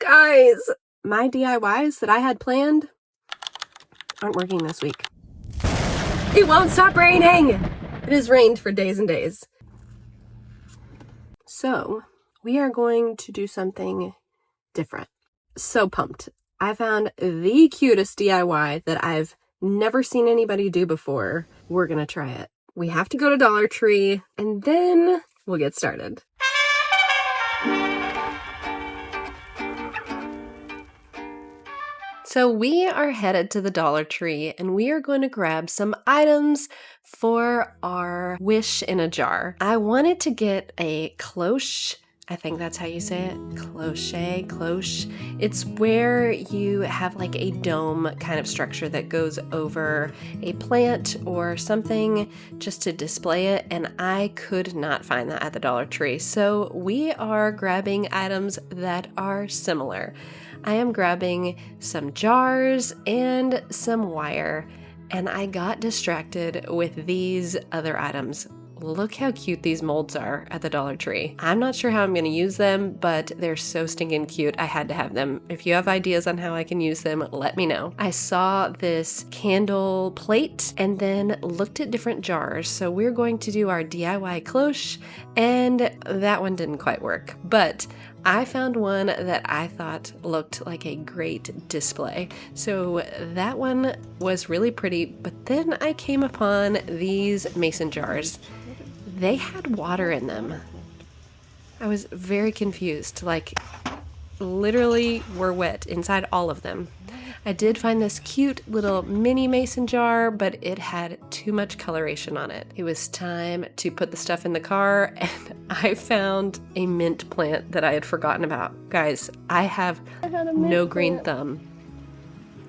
Guys, my DIYs that I had planned aren't working this week. It won't stop raining! It has rained for days and days. So, we are going to do something different. So pumped. I found the cutest DIY that I've never seen anybody do before. We're gonna try it. We have to go to Dollar Tree, and then we'll get started. So we are headed to the Dollar Tree and we are going to grab some items for our wish in a jar. I wanted to get a cloche. I think that's how you say it. Cloche. It's where you have like a dome kind of structure that goes over a plant or something just to display it, and I could not find that at the Dollar Tree. So we are grabbing items that are similar. I am grabbing some jars and some wire, and I got distracted with these other items. Look how cute these molds are at the Dollar Tree. I'm not sure how I'm going to use them, but they're so stinking cute. I had to have them. If you have ideas on how I can use them, let me know. I saw this candle plate and then looked at different jars. So we're going to do our DIY cloche, and that one didn't quite work. But I found one that I thought looked like a great display. So that one was really pretty, but then I came upon these mason jars. They had water in them. I was very confused, like literally were wet inside all of them. I did find this cute little mini mason jar, but it had too much coloration on it. It was time to put the stuff in the car, and I found a mint plant that I had forgotten about. Guys, I have no green thumb.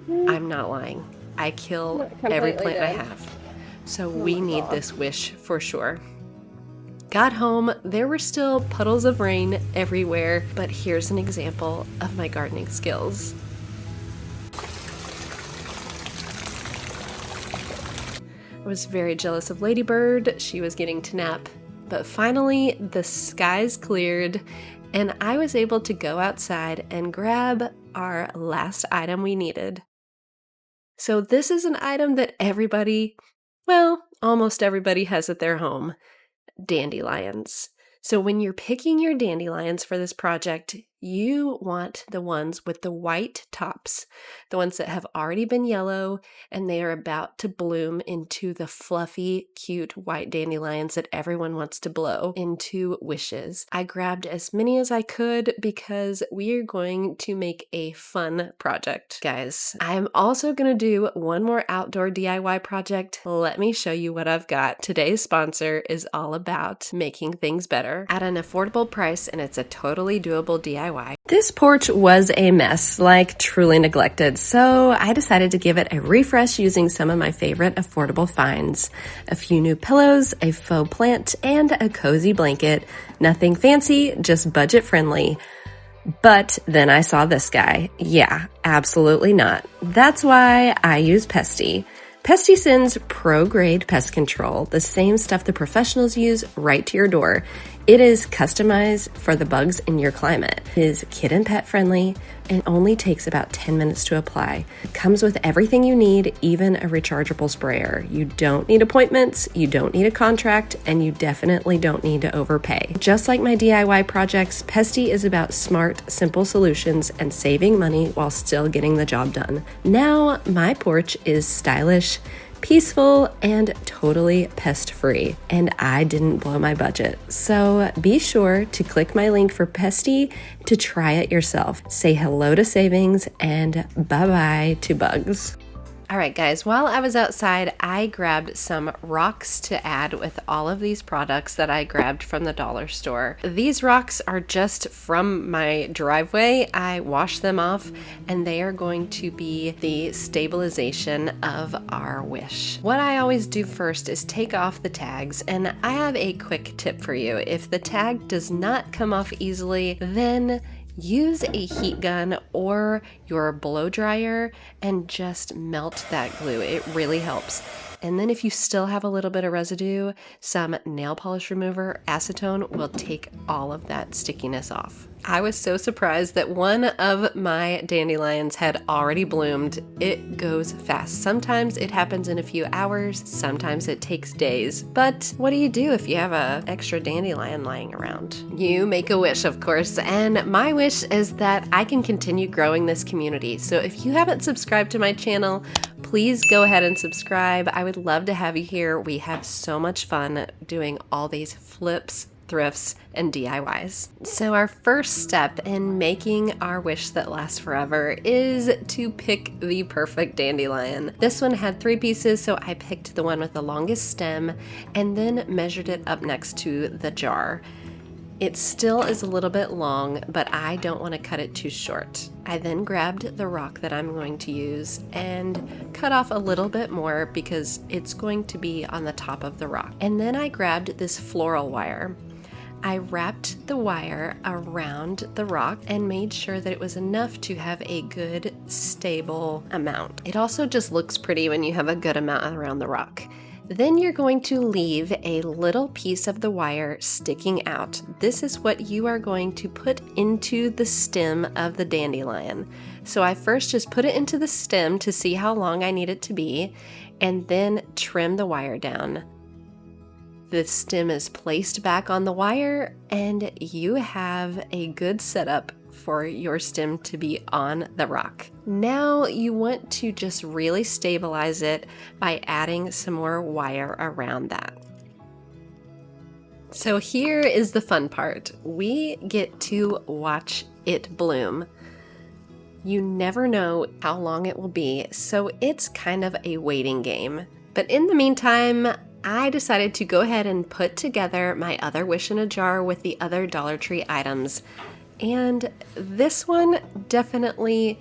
I'm not lying. I kill every plant I have. So we need this wish for sure. Got home, there were still puddles of rain everywhere, but here's an example of my gardening skills. I was very jealous of Ladybird. She was getting to nap, but finally the skies cleared and I was able to go outside and grab our last item we needed. So this is an item that everybody, well, almost everybody has at their home. Dandelions. So when you're picking your dandelions for this project, you want the ones with the white tops, the ones that have already been yellow and they are about to bloom into the fluffy, cute white dandelions that everyone wants to blow into wishes. I grabbed as many as I could because we are going to make a fun project, guys. I'm also going to do one more outdoor DIY project. Let me show you what I've got. Today's sponsor is all about making things better at an affordable price, and it's a totally doable DIY. This porch was a mess, like truly neglected, so I decided to give it a refresh using some of my favorite affordable finds. A few new pillows, a faux plant, and a cozy blanket. Nothing fancy, just budget friendly. But then I saw this guy. Yeah, absolutely not. That's why I use Pesty. Pesty sends pro-grade pest control, the same stuff the professionals use, right to your door. It is customized for the bugs in your climate. It is kid and pet friendly and only takes about 10 minutes to apply. It comes with everything you need, even a rechargeable sprayer. You don't need appointments, you don't need a contract, and you definitely don't need to overpay. Just like my DIY projects, Pesty is about smart, simple solutions and saving money while still getting the job done. Now, my porch is stylish, peaceful, and totally pest-free, and I didn't blow my budget. So be sure to click my link for Pesty to try it yourself. Say hello to savings and bye-bye to bugs. All right, guys, while I was outside, I grabbed some rocks to add with all of these products that I grabbed from the dollar store. These rocks are just from my driveway. I washed them off, and they are going to be the stabilization of our wish. What I always do first is take off the tags, and I have a quick tip for you. If the tag does not come off easily, then use a heat gun or your blow dryer and just melt that glue. It really helps. And then if you still have a little bit of residue, some nail polish remover, acetone, will take all of that stickiness off. I was so surprised that one of my dandelions had already bloomed. It goes fast. Sometimes it happens in a few hours, sometimes it takes days. But what do you do if you have an extra dandelion lying around? You make a wish, of course, and my wish is that I can continue growing this community. So if you haven't subscribed to my channel, please go ahead and subscribe. I would love to have you here. We have so much fun doing all these flips, thrifts, and DIYs. So our first step in making our wish that lasts forever is to pick the perfect dandelion. This one had 3 pieces, so I picked the one with the longest stem and then measured it up next to the jar. It still is a little bit long, but I don't want to cut it too short. I then grabbed the rock that I'm going to use and cut off a little bit more because it's going to be on the top of the rock. And then I grabbed this floral wire. I wrapped the wire around the rock and made sure that it was enough to have a good, stable amount. It also just looks pretty when you have a good amount around the rock. Then you're going to leave a little piece of the wire sticking out. This is what you are going to put into the stem of the dandelion. So I first just put it into the stem to see how long I need it to be, and then trim the wire down. The stem is placed back on the wire, and you have a good setup for your stem to be on the rock. Now you want to just really stabilize it by adding some more wire around that. So here is the fun part. We get to watch it bloom. You never know how long it will be, so it's kind of a waiting game. But in the meantime, I decided to go ahead and put together my other wish in a jar with the other Dollar Tree items. And this one definitely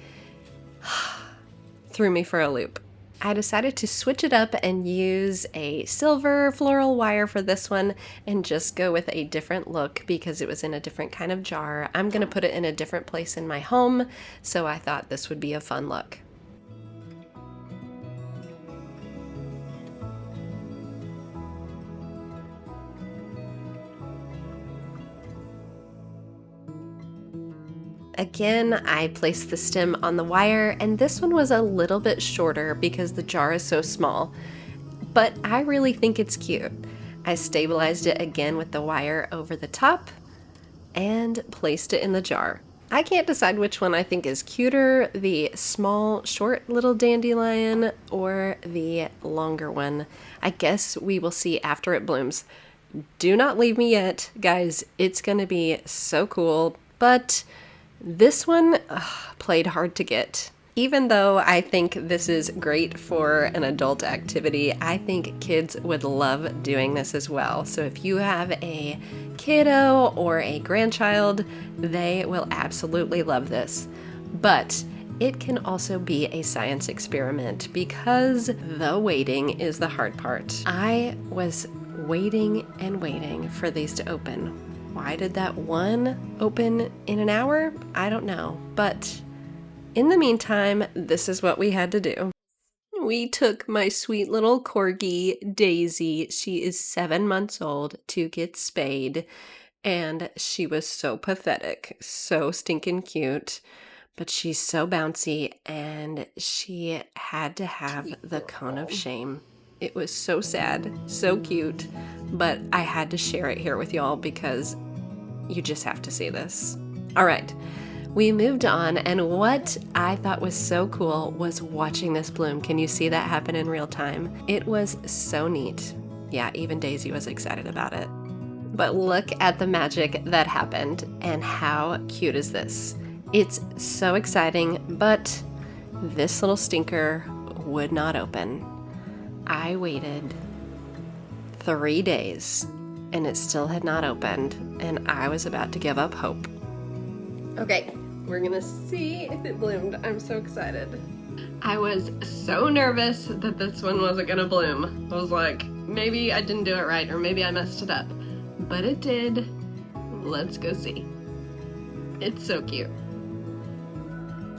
threw me for a loop. I decided to switch it up and use a silver floral wire for this one and just go with a different look because it was in a different kind of jar. I'm going to put it in a different place in my home, so I thought this would be a fun look. Again, I placed the stem on the wire, and this one was a little bit shorter because the jar is so small, but I really think it's cute. I stabilized it again with the wire over the top and placed it in the jar. I can't decide which one I think is cuter, the small, short little dandelion or the longer one. I guess we will see after it blooms. Do not leave me yet, guys. It's gonna be so cool, but this one played hard to get. Even though I think this is great for an adult activity, I think kids would love doing this as well. So if you have a kiddo or a grandchild, they will absolutely love this. But it can also be a science experiment because the waiting is the hard part. I was waiting and waiting for these to open. Why did that one open in an hour? I don't know. But in the meantime, this is what we had to do. We took my sweet little corgi, Daisy, she is 7 months old, to get spayed. And she was so pathetic, so stinking cute. But she's so bouncy, and she had to have the cone of shame. It was so sad, so cute, but I had to share it here with y'all because you just have to see this. All right, we moved on, and what I thought was so cool was watching this bloom. Can you see that happen in real time? It was so neat. Yeah, even Daisy was excited about it. But look at the magic that happened, and how cute is this? It's so exciting, but this little stinker would not open. I waited 3 days and it still had not opened, and I was about to give up hope. Okay, we're gonna see if it bloomed. I'm so excited. I was so nervous that this one wasn't gonna bloom. I was like, maybe I didn't do it right, or maybe I messed it up. But it did. Let's go see. It's so cute.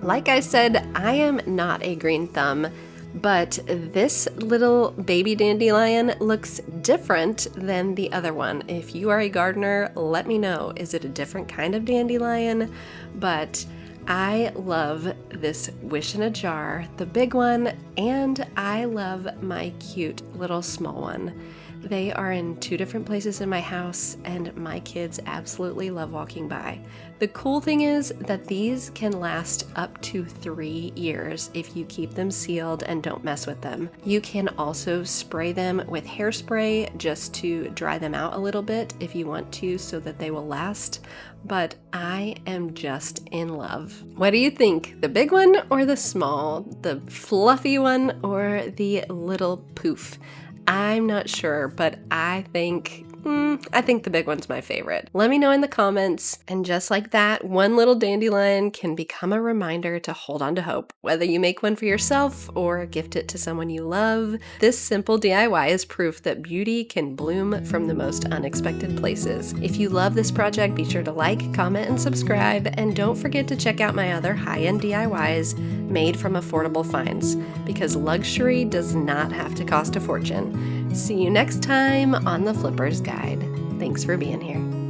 Like I said, I am not a green thumb, But this little baby dandelion looks different than the other one. If you are a gardener, let me know. Is it a different kind of dandelion? But I love this wish in a jar, the big one, and I love my cute little small one. They are in 2 different places in my house, and my kids absolutely love walking by. The cool thing is that these can last up to 3 years if you keep them sealed and don't mess with them. You can also spray them with hairspray just to dry them out a little bit if you want to, so that they will last. But I am just in love. What do you think? The big one or the small? The fluffy one or the little poof? I'm not sure, but I think the big one's my favorite. Let me know in the comments. And just like that, one little dandelion can become a reminder to hold on to hope. Whether you make one for yourself or gift it to someone you love, this simple DIY is proof that beauty can bloom from the most unexpected places. If you love this project, be sure to like, comment, and subscribe. And don't forget to check out my other high-end DIYs made from affordable finds, because luxury does not have to cost a fortune. See you next time on the Flipper's Guide. Thanks for being here.